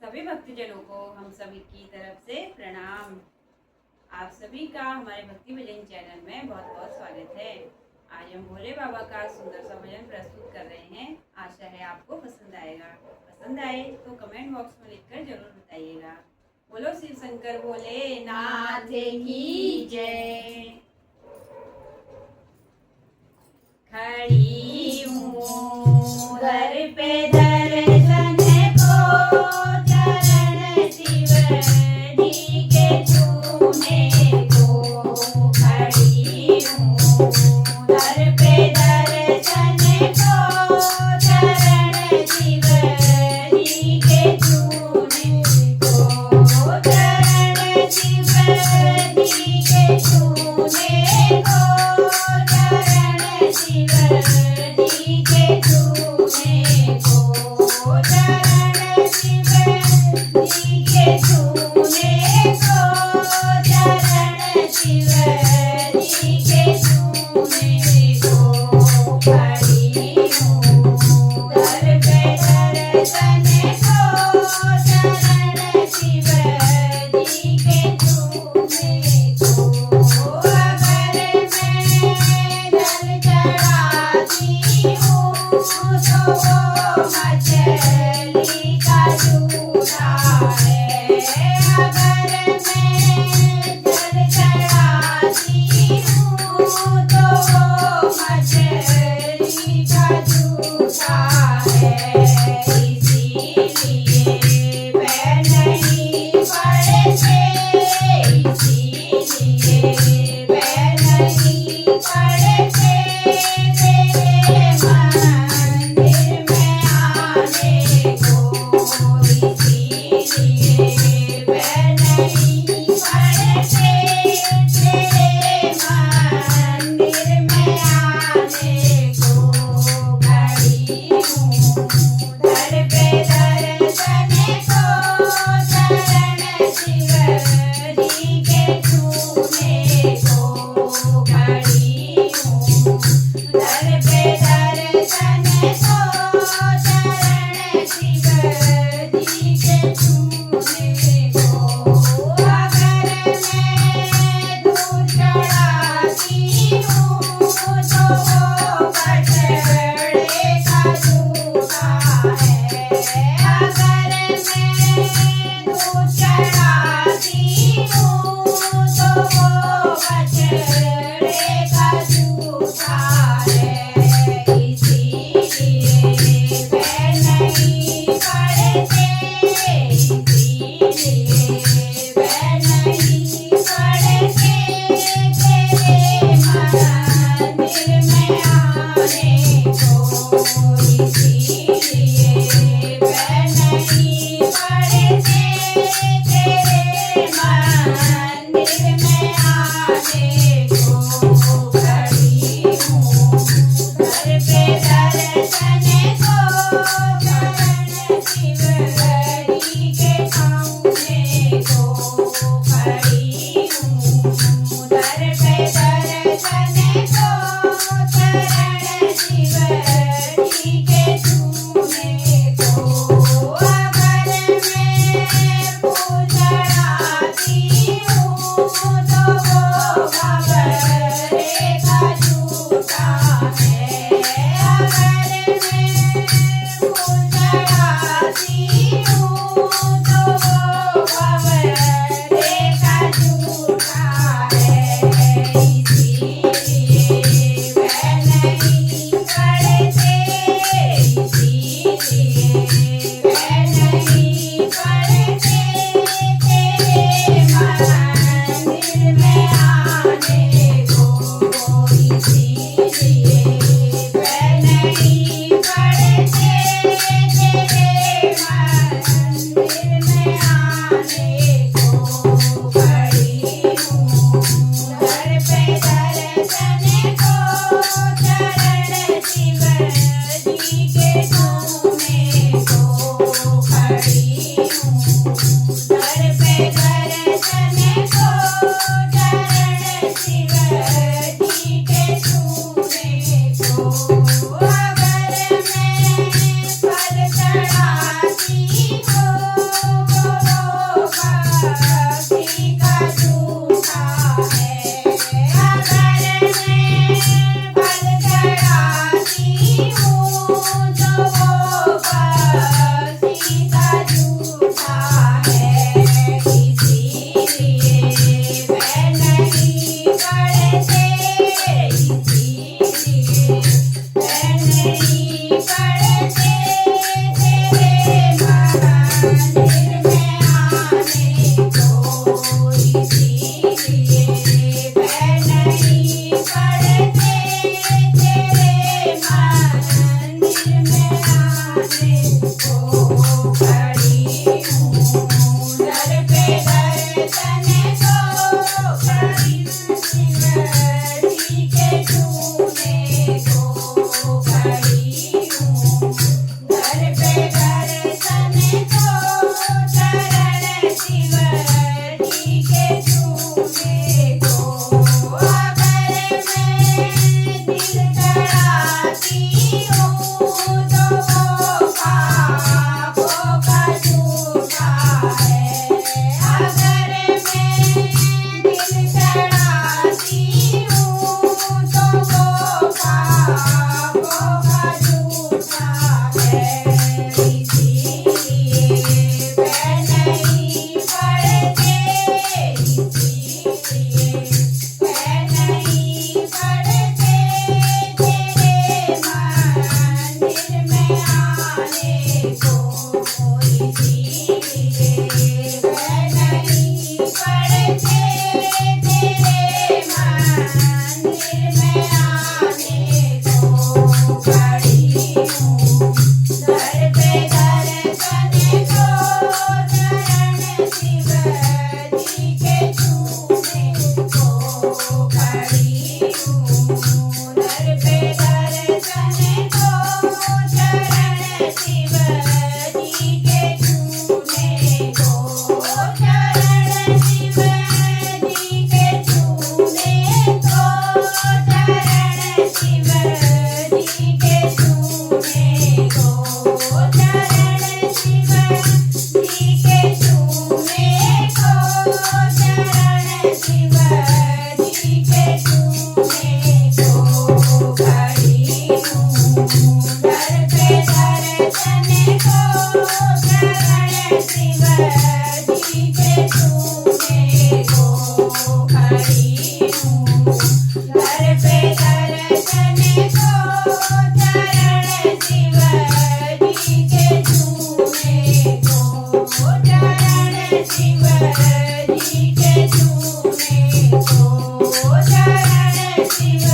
सभी भक्तजनों को हम सभी की तरफ से प्रणाम। आप सभी का हमारे भक्ति भजन चैनल में बहुत बहुत स्वागत है। आज हम भोले बाबा का सुंदर सा भजन प्रस्तुत कर रहे हैं। आशा है आपको पसंद आएगा। पसंद आए तो कमेंट बॉक्स में लिखकर जरूर बताइएगा। बोलो शिव शंकर भोलेनाथ की जय। खड़ी हूँ दर पे दर्शन को, चरण शिव जी के छूने को। खड़ी हूँ दर पे दर्शन को, चरण शिव जी के छूने को। चरण शिव जी के छूने को, चरण शिव जी के छूने को। चरण शिव जी के छूने को, चरण शिव जी के छूने को। खड़ी हूँ दर पे दर्शन को, चरण शिव जी के छूने को। अगर मैं जल चढ़ाती हूँ तो वो मछली का जूठा है। अगर मैं जल चढ़ाती हूँ तो वो मछली का जूठा है। इसीलिए मैं नहीं पढ़ते, इसीलिए मैं नहीं पढ़ते तेरे मंदिर में आने को। इसीलिए मैं नहीं पढ़ते तेरे मंदिर में आने को। खड़ी हूँ दर पे दर्शन को, चरण शिव जी के छूने को। खड़ी हूँ दर पे दर्शन को, चरण शिव जी के छूने को। अगर मैं दूध चढ़ाती हूँ तो वो कटड़े का जूठा है। अगर मैं दूध चढ़ाती हूँ तो वो कटड़े का जूठा है। इसीलिए मैं नहीं पढ़ते, इसीलिए मैं नहीं पढ़ते तेरे मंदिर में आने को। इसीलिए मैं नहीं पढ़ते तेरे मंदिर में आने को। खड़ी हूँ दर पे दर्शन को, चरण शिव जी के छूने को। खड़ी हूँ दर पे दर्शन को, चरण शिव जी के छूने को। अगर मैं फूल चढ़ाती हूँ तो वो भंवरे का जूठा है। अगर मैं फूल चढ़ाती हूँ तो वो भंवरे का जूठा है। इसीलिए मैं नहीं पढ़ते, इसीलिए मैं नहीं पढ़ते तेरे मंदिर में आने को। इसीलिए मैं नहीं पढ़ते तेरे मंदिर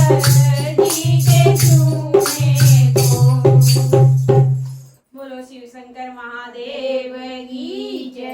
जीते तूने को। बोलो शिव शंकर महादेव की जय।